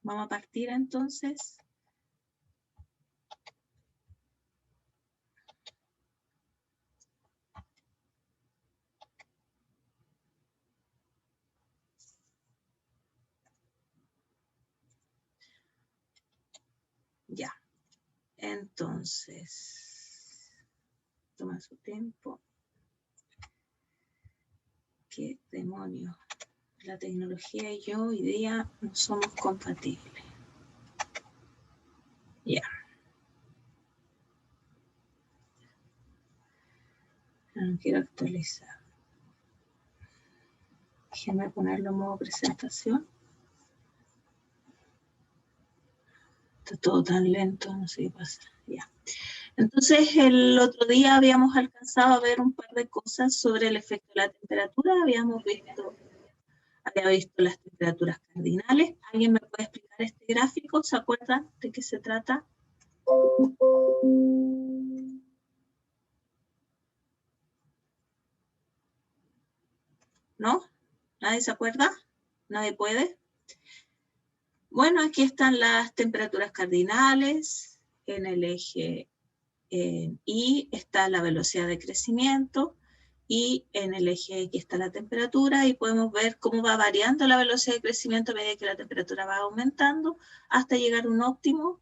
Vamos a partir entonces. Ya. Entonces, toma su tiempo. ¿Qué demonios? La tecnología y yo hoy día no somos compatibles. Ya. No quiero actualizar. Déjenme ponerlo en modo presentación. Está todo tan lento, no sé qué pasa. Ya. Entonces, el otro día habíamos alcanzado a ver un par de cosas sobre el efecto de la temperatura. Había visto las temperaturas cardinales. ¿Alguien me puede explicar este gráfico? ¿Se acuerdan de qué se trata? ¿No? ¿Nadie se acuerda? ¿Nadie puede? Bueno, aquí están las temperaturas cardinales en el eje Y está la velocidad de crecimiento y en el eje X está la temperatura y podemos ver cómo va variando la velocidad de crecimiento a medida que la temperatura va aumentando hasta llegar a un óptimo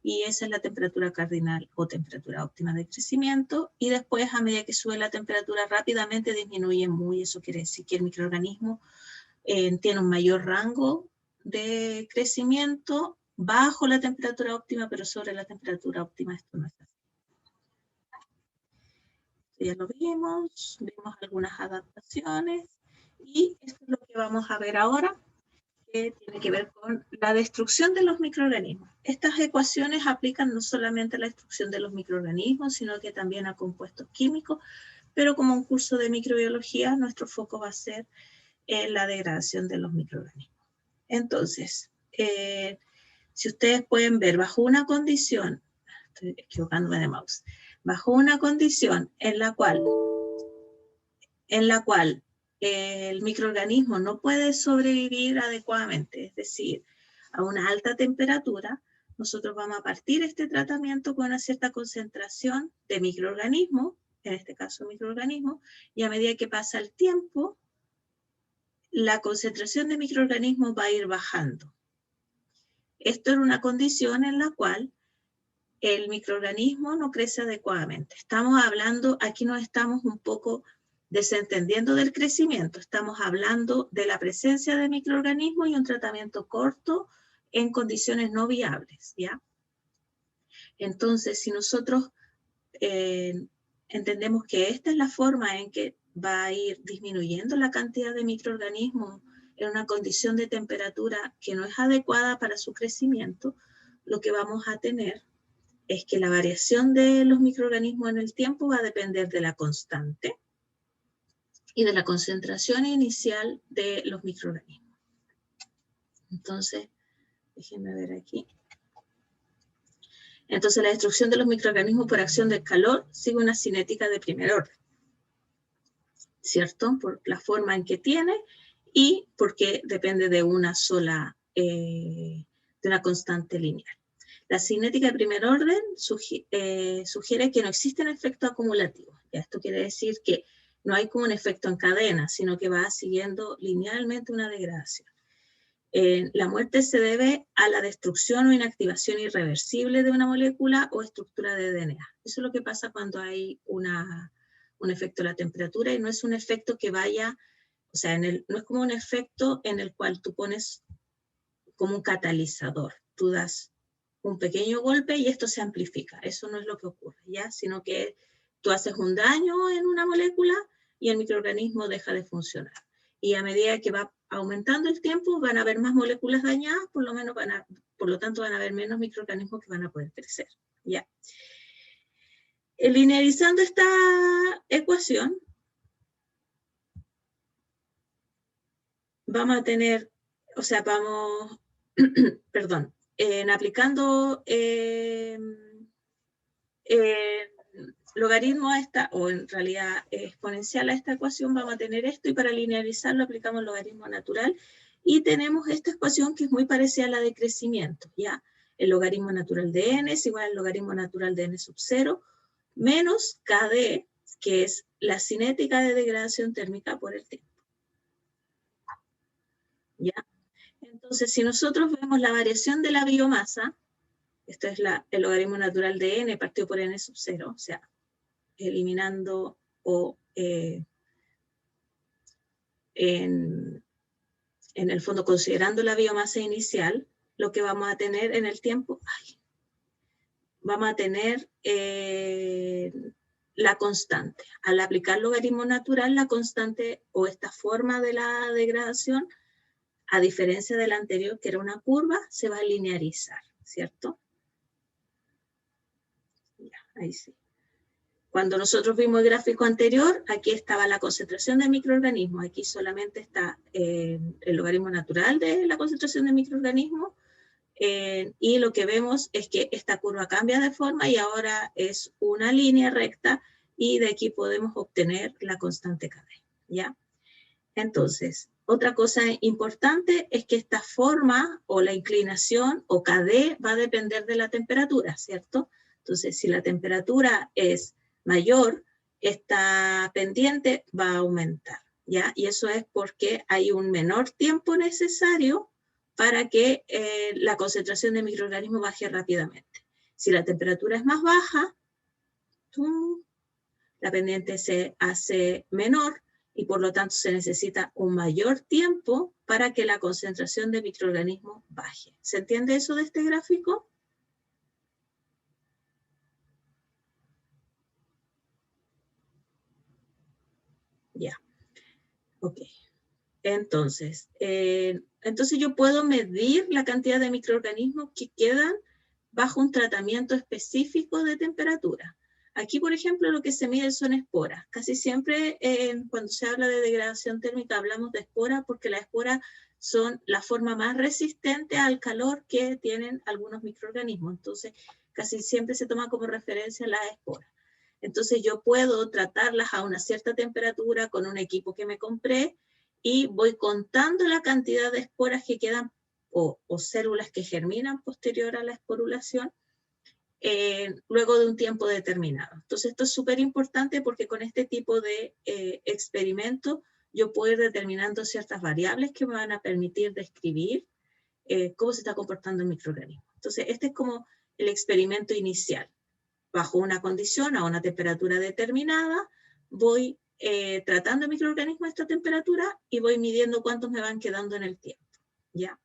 y esa es la temperatura cardinal o temperatura óptima de crecimiento y después a medida que sube la temperatura rápidamente disminuye muy, eso quiere decir que el microorganismo tiene un mayor rango de crecimiento bajo la temperatura óptima, pero sobre la temperatura óptima esto no es así. Ya lo vimos algunas adaptaciones y esto es lo que vamos a ver ahora, que tiene que ver con la destrucción de los microorganismos. Estas ecuaciones aplican no solamente a la destrucción de los microorganismos, sino que también a compuestos químicos, pero como un curso de microbiología, nuestro foco va a ser la degradación de los microorganismos. Entonces, si ustedes pueden ver, bajo una condición, estoy equivocándome de mouse, bajo una condición en la cual el microorganismo no puede sobrevivir adecuadamente, es decir, a una alta temperatura, nosotros vamos a partir este tratamiento con una cierta concentración de microorganismos, en este caso microorganismos, y a medida que pasa el tiempo, la concentración de microorganismos va a ir bajando. Esto es una condición en la cual el microorganismo no crece adecuadamente. Estamos hablando, aquí nos estamos un poco desentendiendo del crecimiento, estamos hablando de la presencia de microorganismos y un tratamiento corto en condiciones no viables, ¿ya? Entonces, si nosotros entendemos que esta es la forma en que va a ir disminuyendo la cantidad de microorganismos en una condición de temperatura que no es adecuada para su crecimiento, lo que vamos a tener es que la variación de los microorganismos en el tiempo va a depender de la constante y de la concentración inicial de los microorganismos. Entonces, déjenme ver aquí. Entonces, la destrucción de los microorganismos por acción del calor sigue una cinética de primer orden, ¿cierto? Por la forma en que tiene y porque depende de una sola, de una constante lineal. La cinética de primer orden sugiere que no existen efectos acumulativos. Ya, esto quiere decir que no hay como un efecto en cadena, sino que va siguiendo linealmente una degradación. La muerte se debe a la destrucción o inactivación irreversible de una molécula o estructura de DNA. Eso es lo que pasa cuando hay un efecto de la temperatura y no es un efecto que vaya, o sea, no es como un efecto en el cual tú pones como un catalizador. Tú das un pequeño golpe y esto se amplifica. Eso no es lo que ocurre, ¿ya? Sino que tú haces un daño en una molécula y el microorganismo deja de funcionar. Y a medida que va aumentando el tiempo, van a haber más moléculas dañadas, por lo tanto van a haber menos microorganismos que van a poder crecer, ¿ya? Linearizando esta ecuación, vamos a tener, o sea, vamos, perdón, aplicando logaritmo a esta, o en realidad exponencial a esta ecuación, vamos a tener esto, y para linearizarlo aplicamos logaritmo natural, Y tenemos esta ecuación que es muy parecida a la de crecimiento, ¿ya? El logaritmo natural de n es igual al logaritmo natural de n sub 0 menos KD, que es la cinética de degradación térmica por el tiempo. ¿Ya? Entonces, si nosotros vemos la variación de la biomasa, esto es el logaritmo natural de n partido por n sub 0, o sea, eliminando o en el fondo considerando la biomasa inicial, lo que vamos a tener en el tiempo, vamos a tener la constante. Al aplicar logaritmo natural, la constante o esta forma de la degradación, a diferencia de la anterior, que era una curva, se va a linearizar, ¿cierto? Ya, ahí sí. Cuando nosotros vimos el gráfico anterior, aquí estaba la concentración de microorganismos, aquí solamente está el logaritmo natural de la concentración de microorganismos, y lo que vemos es que esta curva cambia de forma y ahora es una línea recta y de aquí podemos obtener la constante KD, ¿ya? Entonces, otra cosa importante es que esta forma o la inclinación o KD va a depender de la temperatura, ¿cierto? Entonces, si la temperatura es mayor, esta pendiente va a aumentar, ¿ya? Y eso es porque hay un menor tiempo necesario para que la concentración de microorganismos baje rápidamente. Si la temperatura es más baja, la pendiente se hace menor y por lo tanto se necesita un mayor tiempo para que la concentración de microorganismos baje. ¿Se entiende eso de este gráfico? Ya, ok. Entonces yo puedo medir la cantidad de microorganismos que quedan bajo un tratamiento específico de temperatura. Aquí, por ejemplo, lo que se mide son esporas. Casi siempre cuando se habla de degradación térmica hablamos de esporas porque las esporas son la forma más resistente al calor que tienen algunos microorganismos. Entonces, casi siempre se toma como referencia las esporas. Entonces, yo puedo tratarlas a una cierta temperatura con un equipo que me compré y voy contando la cantidad de esporas que quedan o células que germinan posterior a la esporulación luego de un tiempo determinado. Entonces esto es súper importante porque con este tipo de experimentos yo puedo ir determinando ciertas variables que me van a permitir describir cómo se está comportando el microorganismo. Entonces este es como el experimento inicial. Bajo una condición, a una temperatura determinada, voy tratando el microorganismo a esta temperatura y voy midiendo cuántos me van quedando en el tiempo, ¿ya?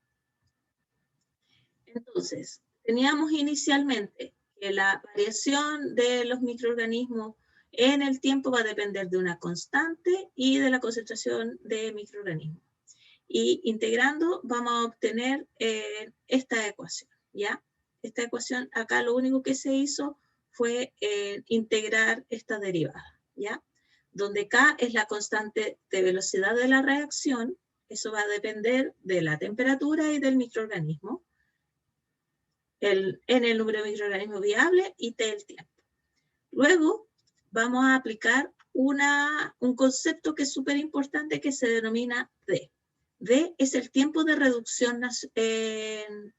Entonces, teníamos inicialmente que la variación de los microorganismos en el tiempo va a depender de una constante y de la concentración de microorganismos. Y integrando vamos a obtener esta ecuación, ¿ya? Esta ecuación, acá lo único que se hizo fue integrar esta derivada, ¿ya? Donde K es la constante de velocidad de la reacción, eso va a depender de la temperatura y del microorganismo, N el número de microorganismos viables y T el tiempo. Luego vamos a aplicar un concepto que es súper importante que se denomina D. D es el tiempo de reducción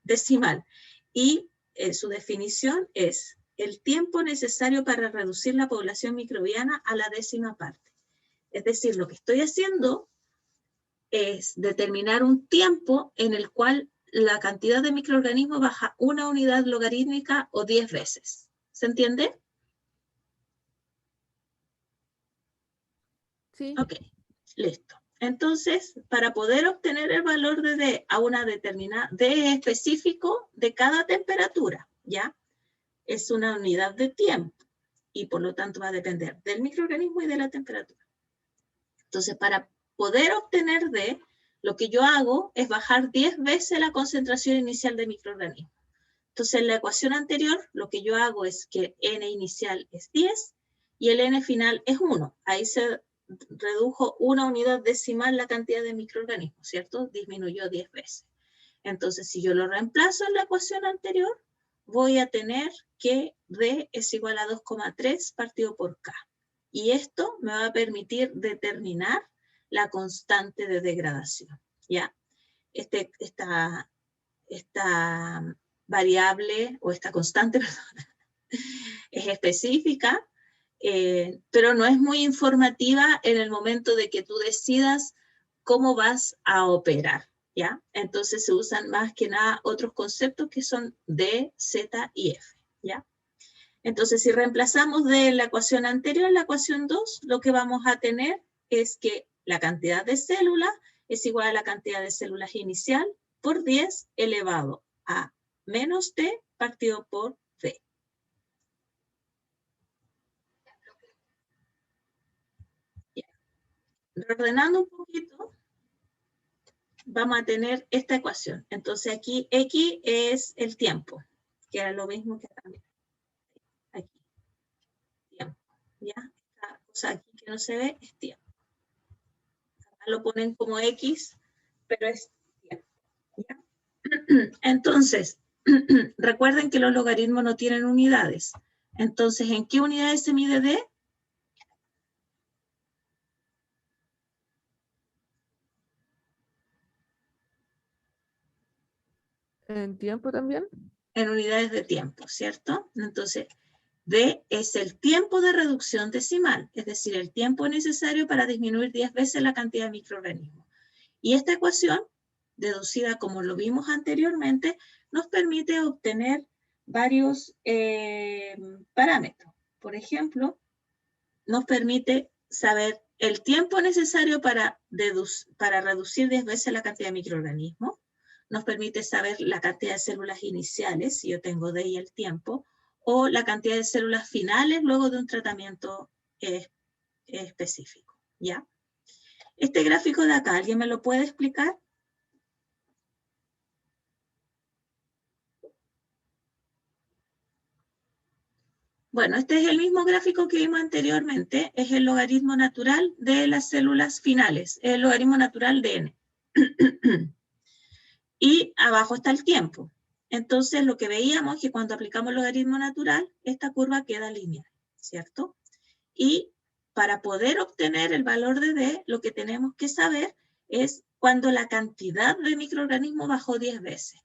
decimal y su definición es el tiempo necesario para reducir la población microbiana a la décima parte. Es decir, lo que estoy haciendo es determinar un tiempo en el cual la cantidad de microorganismos baja una unidad logarítmica o 10 veces. ¿Se entiende? Sí. Ok, listo. Entonces, para poder obtener el valor de D a una determinada, D específico de cada temperatura, ¿ya? Es una unidad de tiempo y por lo tanto va a depender del microorganismo y de la temperatura. Entonces, para poder obtener D, lo que yo hago es bajar 10 veces la concentración inicial de microorganismos. Entonces, en la ecuación anterior, lo que yo hago es que N inicial es 10 y el N final es 1. Ahí se redujo una unidad decimal la cantidad de microorganismos, ¿cierto? Disminuyó 10 veces. Entonces, si yo lo reemplazo en la ecuación anterior, voy a tener que D es igual a 2,3 partido por K. Y esto me va a permitir determinar la constante de degradación, ¿ya? esta variable o esta constante, perdón, es específica, pero no es muy informativa en el momento de que tú decidas cómo vas a operar, ¿ya? Entonces se usan más que nada otros conceptos que son D, Z y F, ¿ya? Entonces, si reemplazamos de la ecuación anterior, la ecuación 2, lo que vamos a tener es que la cantidad de células es igual a la cantidad de células inicial por 10 elevado a menos D partido por D. Reordenando un poquito, vamos a tener esta ecuación. Entonces aquí X es el tiempo, que era lo mismo que también. Aquí, tiempo. ¿Ya? Esta cosa aquí que no se ve es tiempo. Acá lo ponen como X, pero es tiempo. ¿Ya? Entonces, recuerden que los logaritmos no tienen unidades. Entonces, ¿en qué unidades se mide D? ¿En tiempo también? En unidades de tiempo, ¿cierto? Entonces, D es el tiempo de reducción decimal, es decir, el tiempo necesario para disminuir 10 veces la cantidad de microorganismos. Y esta ecuación, deducida como lo vimos anteriormente, nos permite obtener varios parámetros. Por ejemplo, nos permite saber el tiempo necesario para reducir 10 veces la cantidad de microorganismos. Nos permite saber la cantidad de células iniciales, si yo tengo D y el tiempo, o la cantidad de células finales luego de un tratamiento específico, ¿ya? Este gráfico de acá, ¿alguien me lo puede explicar? Bueno, este es el mismo gráfico que vimos anteriormente, es el logaritmo natural de las células finales, el logaritmo natural de n. Y abajo está el tiempo. Entonces, lo que veíamos es que cuando aplicamos el logaritmo natural, esta curva queda lineal, ¿cierto? Y para poder obtener el valor de D, lo que tenemos que saber es cuando la cantidad de microorganismos bajó 10 veces.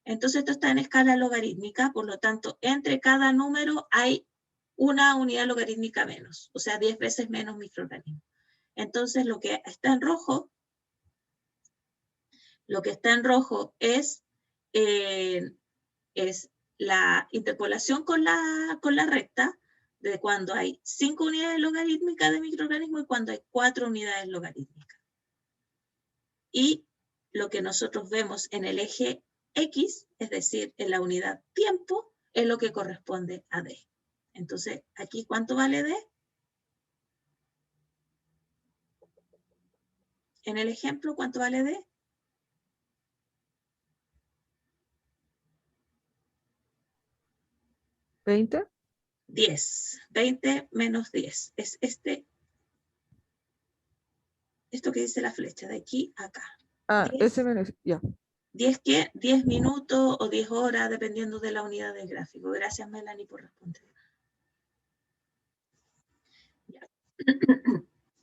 Entonces, esto está en escala logarítmica, por lo tanto, entre cada número hay una unidad logarítmica menos, o sea, 10 veces menos microorganismos. Entonces, lo que está en rojo es la interpolación con la recta de cuando hay 5 unidades logarítmicas de microorganismo y cuando hay 4 unidades logarítmicas. Y lo que nosotros vemos en el eje X, es decir, en la unidad tiempo, es lo que corresponde a D. Entonces, aquí, ¿cuánto vale D? En el ejemplo, ¿cuánto vale D? 20. 10. 20 menos 10. Es esto que dice la flecha, de aquí a acá. Ah, 10, ese menos, ya. 10 ¿qué? 10 minutos o 10 horas, dependiendo de la unidad del gráfico. Gracias, Melanie, por responder. Ya.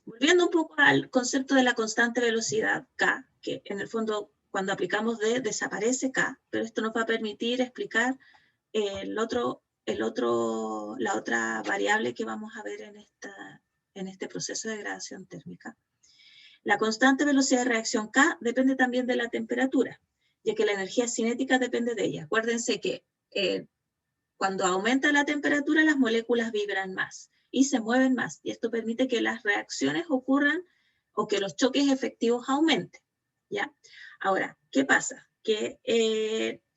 Volviendo un poco al concepto de la constante velocidad K, que en el fondo cuando aplicamos D desaparece K, pero esto nos va a permitir explicar la otra variable que vamos a ver en este proceso de degradación térmica. La constante velocidad de reacción K depende también de la temperatura, ya que la energía cinética depende de ella. Acuérdense que cuando aumenta la temperatura, las moléculas vibran más y se mueven más, y esto permite que las reacciones ocurran o que los choques efectivos aumenten, ¿ya? Ahora, ¿qué pasa? Que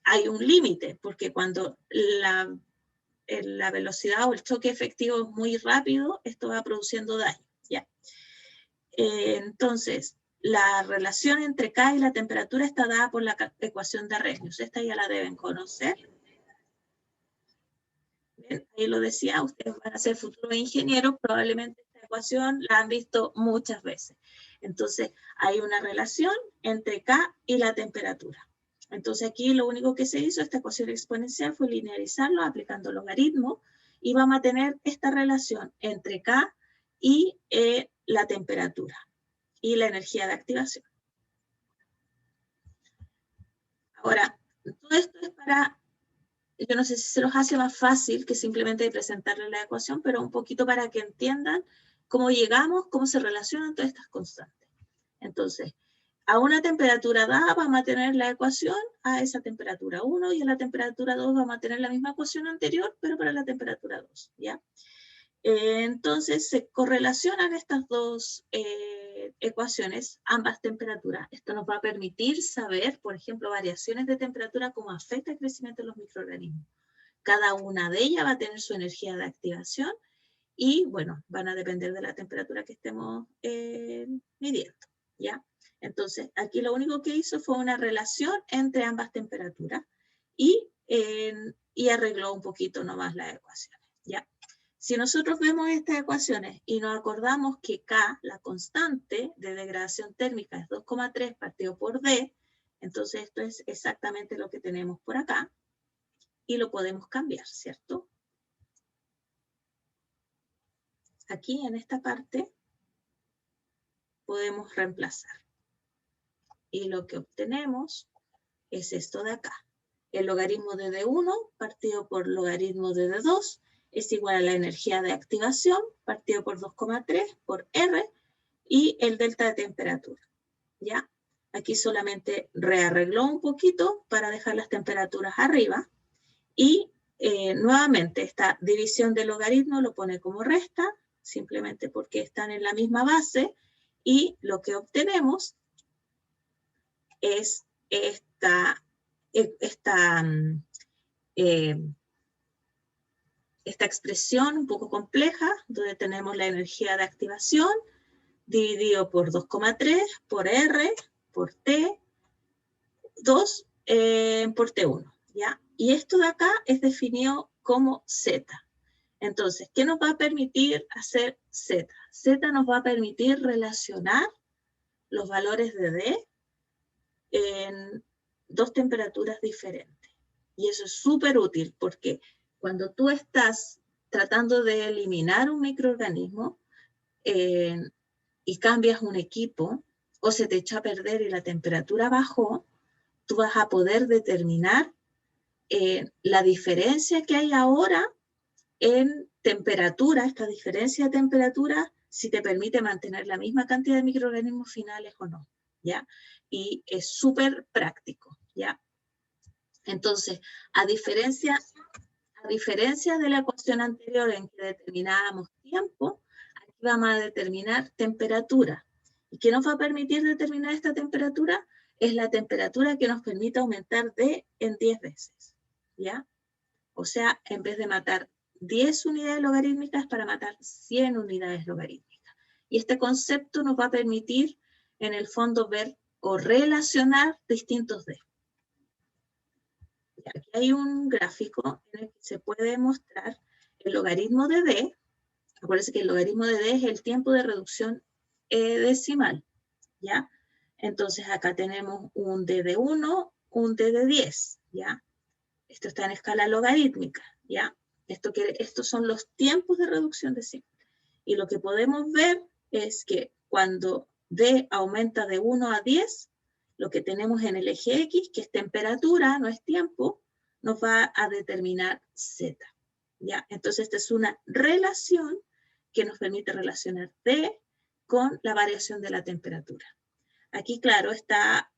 hay un límite, porque cuando la velocidad o el choque efectivo es muy rápido, esto va produciendo daño, ¿ya? Entonces, la relación entre K y la temperatura está dada por la ecuación de Arrhenius. Esta ya la deben conocer. Bien, ahí lo decía, ustedes van a ser futuros ingenieros, probablemente esta ecuación la han visto muchas veces. Entonces, hay una relación entre K y la temperatura. Entonces, aquí lo único que se hizo, esta ecuación exponencial, fue linearizarlo aplicando logaritmo, y vamos a tener esta relación entre K y la temperatura y la energía de activación. Ahora, todo esto es para, yo no sé si se los hace más fácil que simplemente presentarles la ecuación, pero un poquito para que entiendan cómo llegamos, cómo se relacionan todas estas constantes. Entonces, a una temperatura dada vamos a tener la ecuación a esa temperatura 1 y a la temperatura 2 vamos a tener la misma ecuación anterior, pero para la temperatura 2, ¿ya? Entonces se correlacionan estas dos ecuaciones, ambas temperaturas. Esto nos va a permitir saber, por ejemplo, variaciones de temperatura, cómo afecta el crecimiento de los microorganismos. Cada una de ellas va a tener su energía de activación y, bueno, van a depender de la temperatura que estemos midiendo, ¿ya? Entonces, aquí lo único que hizo fue una relación entre ambas temperaturas y arregló un poquito nomás las ecuaciones, ¿ya? Si nosotros vemos estas ecuaciones y nos acordamos que K, la constante de degradación térmica, es 2,3 partido por D, entonces esto es exactamente lo que tenemos por acá y lo podemos cambiar, ¿cierto? Aquí en esta parte podemos reemplazar. Y lo que obtenemos es esto de acá. El logaritmo de D1 partido por logaritmo de D2 es igual a la energía de activación partido por 2,3 por R y el delta de temperatura. ¿Ya? Aquí solamente rearregló un poquito para dejar las temperaturas arriba y nuevamente esta división del logaritmo lo pone como resta, simplemente porque están en la misma base y lo que obtenemos es esta expresión un poco compleja, donde tenemos la energía de activación dividido por 2,3 por R por T, 2 por T1, ¿ya? Y esto de acá es definido como Z. Entonces, ¿qué nos va a permitir hacer Z? Z nos va a permitir relacionar los valores de D en dos temperaturas diferentes. Y eso es súper útil porque cuando tú estás tratando de eliminar un microorganismo y cambias un equipo o se te echa a perder y la temperatura bajó, tú vas a poder determinar la diferencia que hay ahora en temperatura, esta diferencia de temperatura, si te permite mantener la misma cantidad de microorganismos finales o no, ¿ya? Y es súper práctico, ¿ya? Entonces, a diferencia de la ecuación anterior en que determinábamos tiempo, aquí vamos a determinar temperatura. ¿Y qué nos va a permitir determinar esta temperatura? Es la temperatura que nos permite aumentar D en 10 veces, ¿ya? O sea, en vez de matar 10 unidades logarítmicas, para matar 100 unidades logarítmicas. Y este concepto nos va a permitir, en el fondo, ver o relacionar distintos D. Aquí hay un gráfico en el que se puede mostrar el logaritmo de D. Acuérdense que el logaritmo de D es el tiempo de reducción decimal, ¿ya? Entonces acá tenemos un D de 1, un D de 10, ¿ya? Esto está en escala logarítmica, ¿ya? Estos son los tiempos de reducción decimal. Y lo que podemos ver es que cuando D aumenta de 1 a 10, lo que tenemos en el eje X, que es temperatura, no es tiempo, nos va a determinar Z, ¿ya? Entonces esta es una relación que nos permite relacionar D con la variación de la temperatura. Aquí, claro, está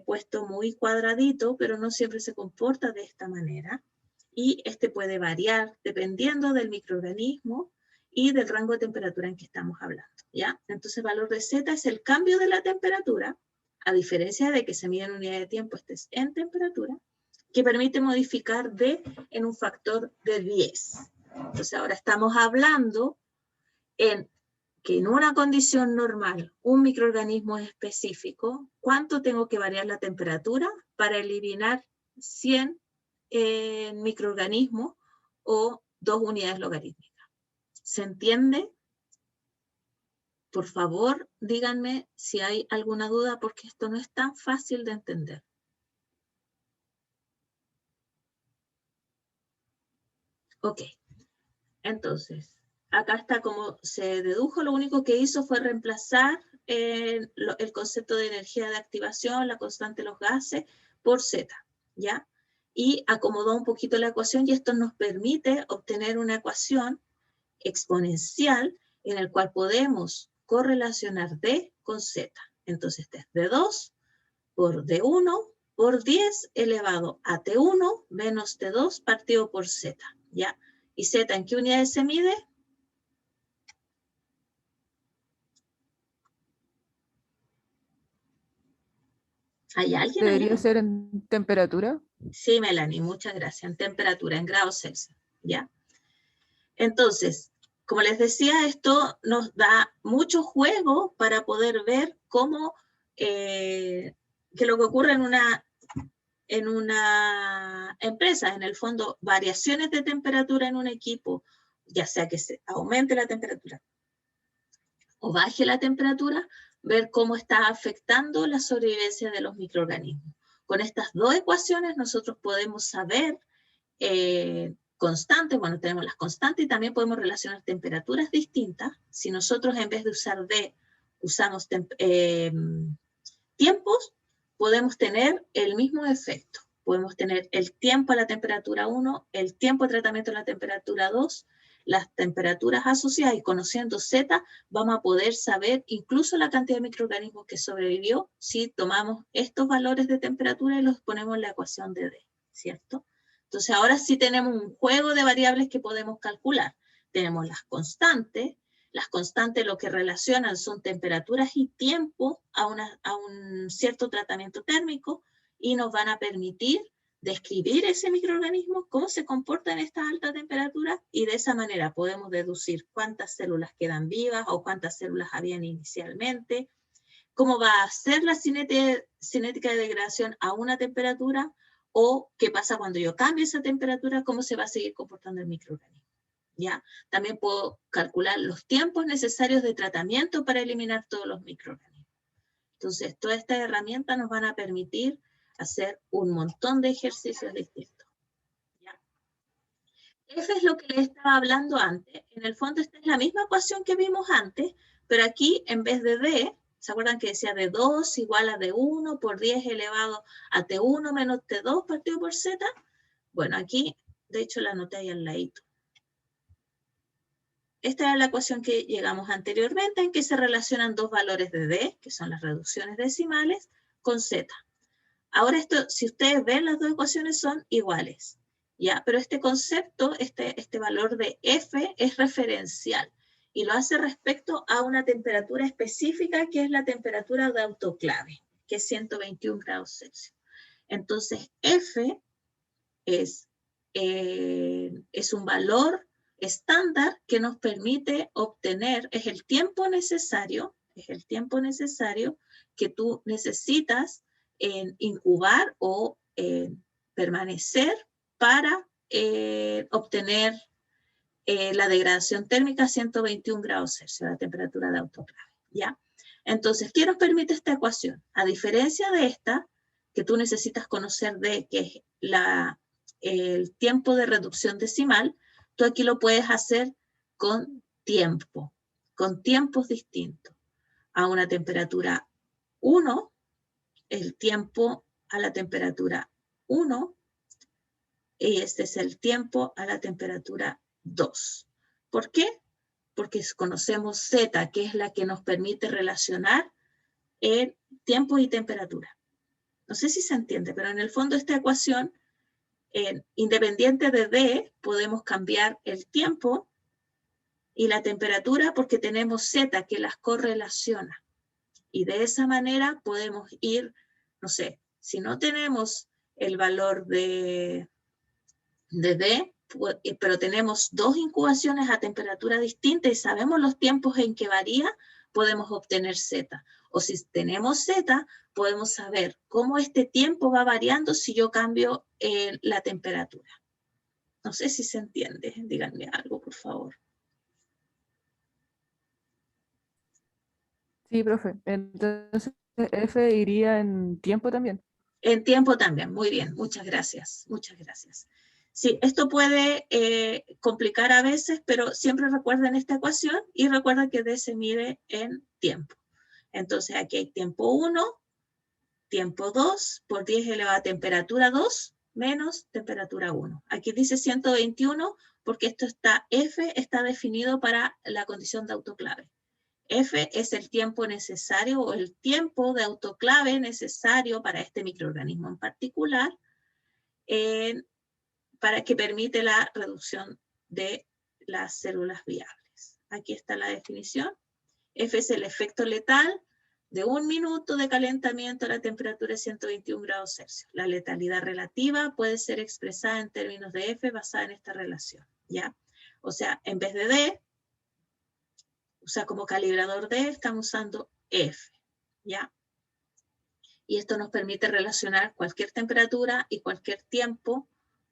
puesto muy cuadradito, pero no siempre se comporta de esta manera. Y este puede variar dependiendo del microorganismo y del rango de temperatura en que estamos hablando, ¿ya? Entonces, el valor de Z es el cambio de la temperatura, a diferencia de que se mide en unidad de tiempo, este es en temperatura, que permite modificar D en un factor de 10. Entonces, ahora estamos hablando que en una condición normal, un microorganismo específico, ¿cuánto tengo que variar la temperatura para eliminar 100 microorganismos o 2 unidades logarítmicas? ¿Se entiende? Por favor, díganme si hay alguna duda, porque esto no es tan fácil de entender. Ok, entonces, acá está como se dedujo, lo único que hizo fue reemplazar el concepto de energía de activación, la constante de los gases, por Z, ¿ya? Y acomodó un poquito la ecuación y esto nos permite obtener una ecuación exponencial en el cual podemos correlacionar D con Z. Entonces, este es D2 por D1 por 10 elevado a T1 menos T2 partido por Z, ¿ya? ¿Y Z en qué unidades se mide? ¿Hay alguien ahí? Debería ser en temperatura. Sí, Melanie, muchas gracias. En temperatura, en grados Celsius, ¿ya? Entonces, como les decía, esto nos da mucho juego para poder ver cómo, que lo que ocurre en una empresa, en el fondo, variaciones de temperatura en un equipo, ya sea que se aumente la temperatura o baje la temperatura, ver cómo está afectando la sobrevivencia de los microorganismos. Con estas dos ecuaciones nosotros podemos saber constantes, bueno, tenemos las constantes y también podemos relacionar temperaturas distintas. Si nosotros en vez de usar D usamos tiempos, podemos tener el mismo efecto. Podemos tener el tiempo a la temperatura 1, el tiempo de tratamiento a la temperatura 2, las temperaturas asociadas, y conociendo Z vamos a poder saber incluso la cantidad de microorganismos que sobrevivió si tomamos estos valores de temperatura y los ponemos en la ecuación de D, ¿cierto? Entonces ahora sí tenemos un juego de variables que podemos calcular. Tenemos las constantes lo que relacionan son temperaturas y tiempo a un cierto tratamiento térmico y nos van a permitir describir ese microorganismo, cómo se comporta en estas altas temperaturas, y de esa manera podemos deducir cuántas células quedan vivas o cuántas células habían inicialmente, cómo va a ser la cinética de degradación a una temperatura, o qué pasa cuando yo cambio esa temperatura, cómo se va a seguir comportando el microorganismo. ¿Ya? También puedo calcular los tiempos necesarios de tratamiento para eliminar todos los microorganismos. Entonces, todas estas herramientas nos van a permitir hacer un montón de ejercicios distintos. ¿Ya? Eso es lo que les estaba hablando antes. En el fondo, esta es la misma ecuación que vimos antes, pero aquí, en vez de D, ¿se acuerdan que decía D2 igual a D1 por 10 elevado a T1 menos T2 partido por Z? Bueno, aquí, de hecho, la anoté ahí al ladito. Esta era la ecuación que llegamos anteriormente, en que se relacionan dos valores de D, que son las reducciones decimales, con Z. Ahora esto, si ustedes ven, las dos ecuaciones son iguales, ¿ya? Pero este concepto, este valor de F es referencial y lo hace respecto a una temperatura específica, que es la temperatura de autoclave, que es 121 grados Celsius. Entonces, F es un valor estándar que nos permite obtener, es el tiempo necesario que tú necesitas en incubar o permanecer para obtener la degradación térmica a 121 grados Celsius, la temperatura de autoclave, ¿ya? Entonces, ¿qué nos permite esta ecuación? A diferencia de esta, que tú necesitas conocer de que es el tiempo de reducción decimal, tú aquí lo puedes hacer con tiempo, con tiempos distintos. A una temperatura 1, el tiempo a la temperatura 1, y este es el tiempo a la temperatura 2. ¿Por qué? Porque conocemos Z, que es la que nos permite relacionar el tiempo y temperatura. No sé si se entiende, pero en el fondo esta ecuación, independiente de D, podemos cambiar el tiempo y la temperatura porque tenemos Z que las correlaciona. Y de esa manera podemos ir, no sé, si no tenemos el valor de D, pero tenemos dos incubaciones a temperatura distinta y sabemos los tiempos en que varía, podemos obtener Z. O si tenemos Z, podemos saber cómo este tiempo va variando si yo cambio la temperatura. No sé si se entiende, díganme algo, por favor. Sí, profe. Entonces, F iría en tiempo también. En tiempo también, muy bien, muchas gracias, muchas gracias. Sí, esto puede complicar a veces, pero siempre recuerden esta ecuación y recuerden que D se mide en tiempo. Entonces aquí hay tiempo 1, tiempo 2 por 10 elevado a temperatura 2 menos temperatura 1. Aquí dice 121 porque esto está, F está definido para la condición de autoclave. F es el tiempo necesario o el tiempo de autoclave necesario para este microorganismo en particular para que permite la reducción de las células viables. Aquí está la definición. F es el efecto letal de 1 minuto de calentamiento a la temperatura de 121 grados Celsius. La letalidad relativa puede ser expresada en términos de F basada en esta relación, ¿ya? O sea, en vez de D, o sea, como calibrador D, estamos usando F, ¿ya? Y esto nos permite relacionar cualquier temperatura y cualquier tiempo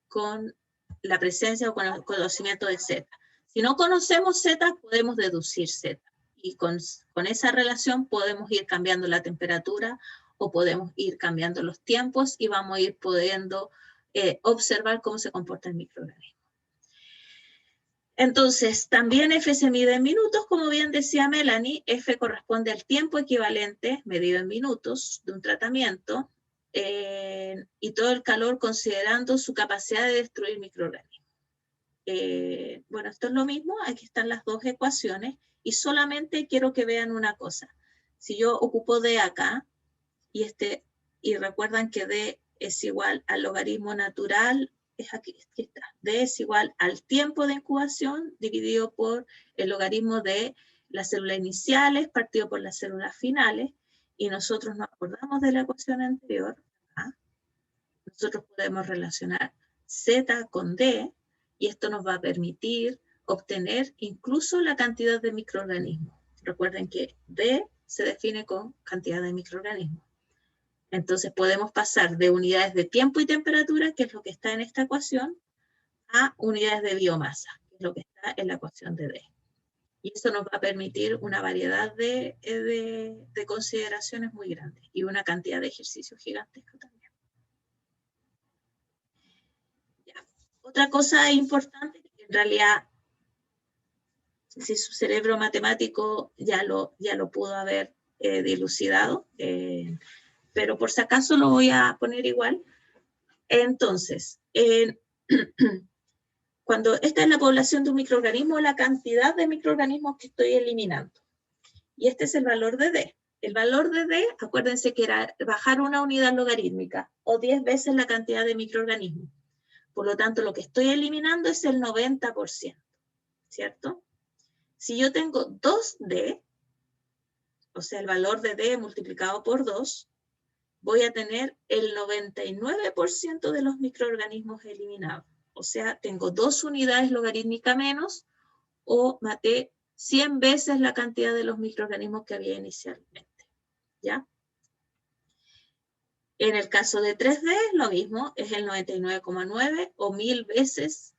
con la presencia o con el conocimiento de Z. Si no conocemos Z, podemos deducir Z. Y con esa relación podemos ir cambiando la temperatura o podemos ir cambiando los tiempos y vamos a ir pudiendo observar cómo se comporta el microorganismo. Entonces, también F se mide en minutos, como bien decía Melanie. F corresponde al tiempo equivalente, medido en minutos, de un tratamiento, y todo el calor considerando su capacidad de destruir microorganismos. Bueno, esto es lo mismo, aquí están las dos ecuaciones, y solamente quiero que vean una cosa. Si yo ocupo D acá, y recuerdan que D es igual al logaritmo natural, es aquí está. D es igual al tiempo de incubación dividido por el logaritmo de las células iniciales partido por las células finales, y nosotros nos acordamos de la ecuación anterior. Nosotros podemos relacionar Z con D, y esto nos va a permitir obtener incluso la cantidad de microorganismos. Recuerden que D se define con cantidad de microorganismos. Entonces podemos pasar de unidades de tiempo y temperatura, que es lo que está en esta ecuación, a unidades de biomasa, que es lo que está en la ecuación de D. Y eso nos va a permitir una variedad de consideraciones muy grandes y una cantidad de ejercicios gigantescos también. Ya. Otra cosa importante, que en realidad, si su cerebro matemático ya lo pudo haber dilucidado, pero por si acaso lo voy a poner igual. Entonces, cuando esta es la población de un microorganismo, la cantidad de microorganismos que estoy eliminando. Y este es el valor de D. El valor de D, acuérdense que era bajar una unidad logarítmica o 10 veces la cantidad de microorganismos. Por lo tanto, lo que estoy eliminando es el 90%, ¿cierto? Si yo tengo 2D, o sea, el valor de D multiplicado por 2, voy a tener el 99% de los microorganismos eliminados. O sea, tengo 2 unidades logarítmicas menos, o maté 100 veces la cantidad de los microorganismos que había inicialmente, ¿ya? En el caso de 3D, lo mismo, es el 99,9 o 1000 veces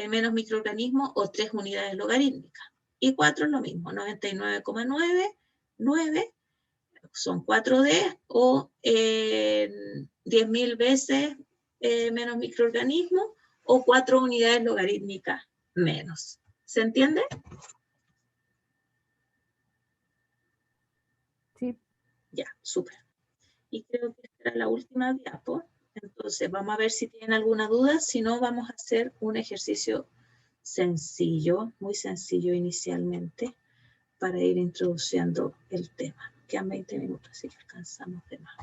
menos microorganismos o 3 unidades logarítmicas. Y 4 es lo mismo, 99,99 son 4D o 10.000 veces menos microorganismos o 4 unidades logarítmicas menos. ¿Se entiende? Sí. Ya, súper. Y creo que esta era la última diapo. Entonces, vamos a ver si tienen alguna duda. Si no, vamos a hacer un ejercicio sencillo, muy sencillo inicialmente, para ir introduciendo el tema. Quedan 20 minutos, así que alcanzamos de más.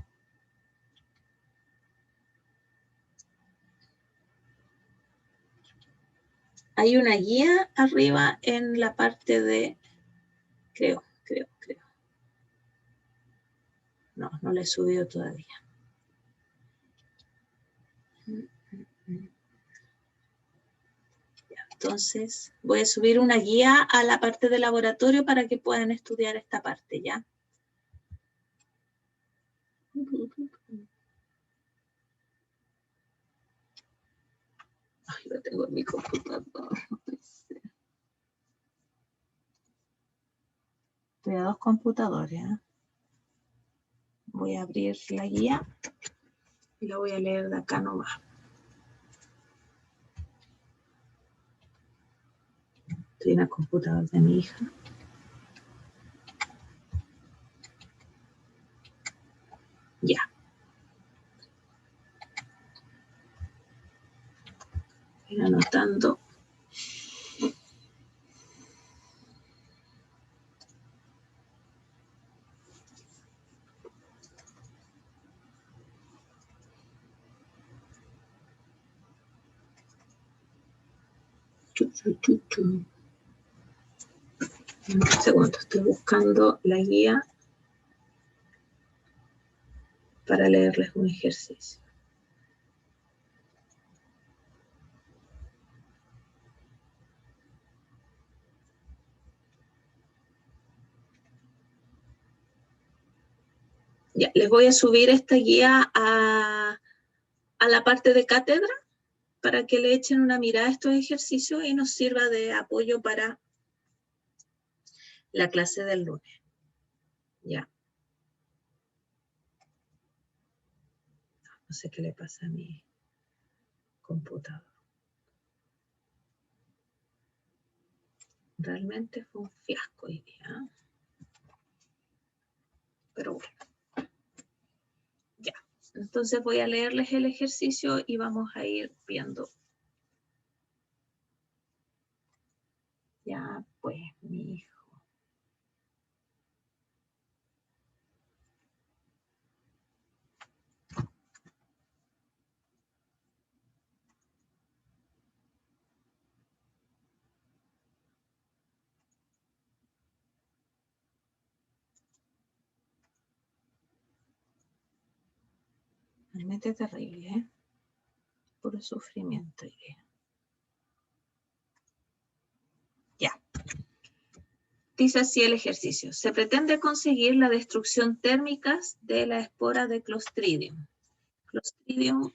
Hay una guía arriba en la parte de, creo. No, no la he subido todavía. Entonces, voy a subir una guía a la parte de laboratorio para que puedan estudiar esta parte, ¿ya? Ay, lo tengo en mi computador. Estoy a 2 computadores, ¿eh? Voy a abrir la guía y la voy a leer de acá nomás. Estoy en el computador de mi hija. Ya. Voy anotando. Un segundo, estoy buscando la guía para leerles un ejercicio. Ya, les voy a subir esta guía a la parte de cátedra para que le echen una mirada a estos ejercicios y nos sirva de apoyo para la clase del lunes. Ya. No sé qué le pasa a mi computador. Realmente fue un fiasco hoy día. Pero bueno. Ya. Entonces voy a leerles el ejercicio y vamos a ir viendo. Ya, pues, mi hijo. Realmente es terrible, ¿eh? Puro sufrimiento. Ya. Dice así el ejercicio. Se pretende conseguir la destrucción térmica de la espora de Clostridium. Clostridium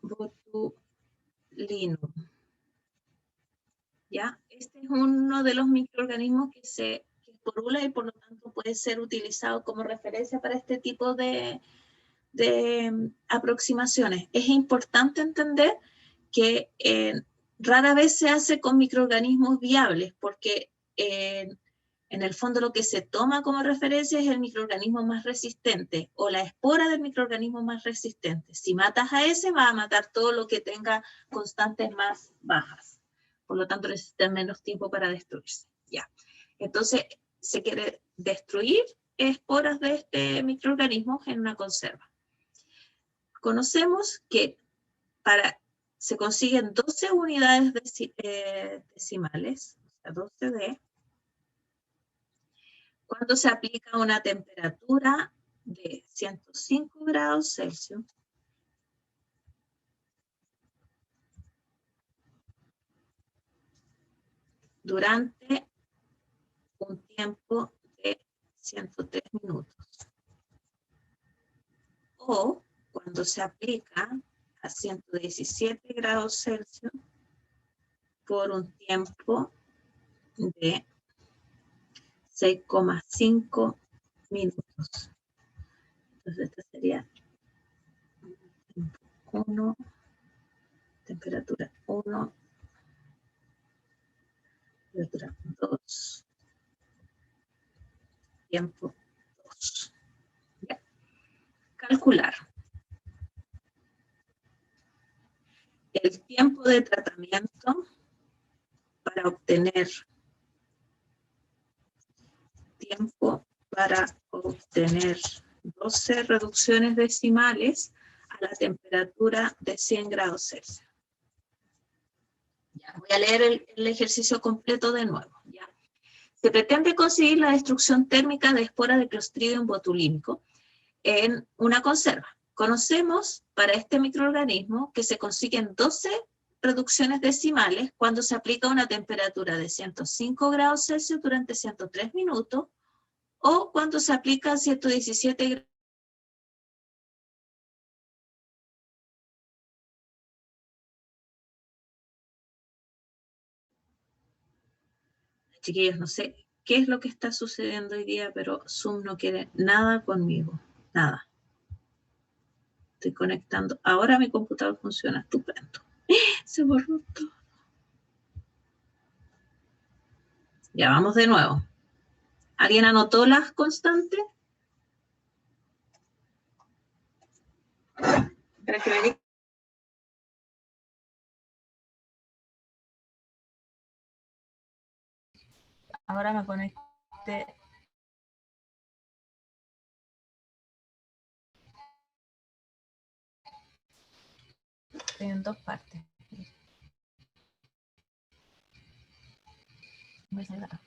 botulinum. ¿Ya? Este es uno de los microorganismos que esporula y por lo tanto puede ser utilizado como referencia para este tipo de aproximaciones. Es importante entender que rara vez se hace con microorganismos viables porque en el fondo lo que se toma como referencia es el microorganismo más resistente o la espora del microorganismo más resistente. Si matas a ese, va a matar todo lo que tenga constantes más bajas. Por lo tanto, necesita menos tiempo para destruirse. Ya. Entonces, se quiere destruir esporas de este microorganismo en una conserva. Conocemos que se consiguen 12 unidades decimales, o sea, 12 de, cuando se aplica una temperatura de 105 grados Celsius durante un tiempo de 103 minutos. O cuando se aplica a 117 grados Celsius por un tiempo de 6,5 minutos. Entonces, esta sería 1, temperatura 1, temperatura 2, tiempo 2. Ya. Calcular. El tiempo de tratamiento para obtener 12 reducciones decimales a la temperatura de 100 grados Celsius. Ya, voy a leer el ejercicio completo de nuevo. Ya. Se pretende conseguir la destrucción térmica de esporas de Clostridium botulínico en una conserva. Conocemos para este microorganismo que se consiguen 12 reducciones decimales cuando se aplica una temperatura de 105 grados Celsius durante 103 minutos o cuando se aplica 117 grados. Chiquillos, no sé qué es lo que está sucediendo hoy día, pero Zoom no quiere nada conmigo, nada. Estoy conectando. Ahora mi computador funciona estupendo. Se borró todo. Ya vamos de nuevo. ¿Alguien anotó las constantes? Para que me diga. Ahora me conecté. Estoy en dos partes. Voy a salir acá.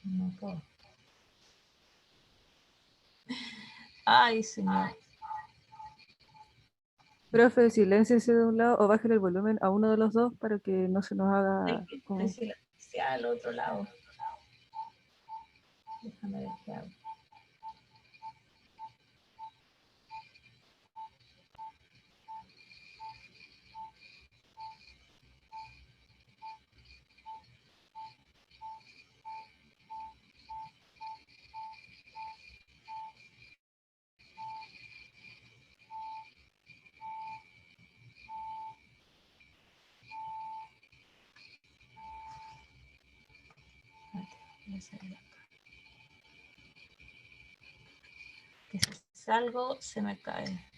No puedo. Ay, señor. Profe, silénciese de un lado o baje el volumen a uno de los dos para que no se nos haga como... Silenciar al otro lado. Déjame ver qué hago. Voy a salir acá. Que si salgo se me cae.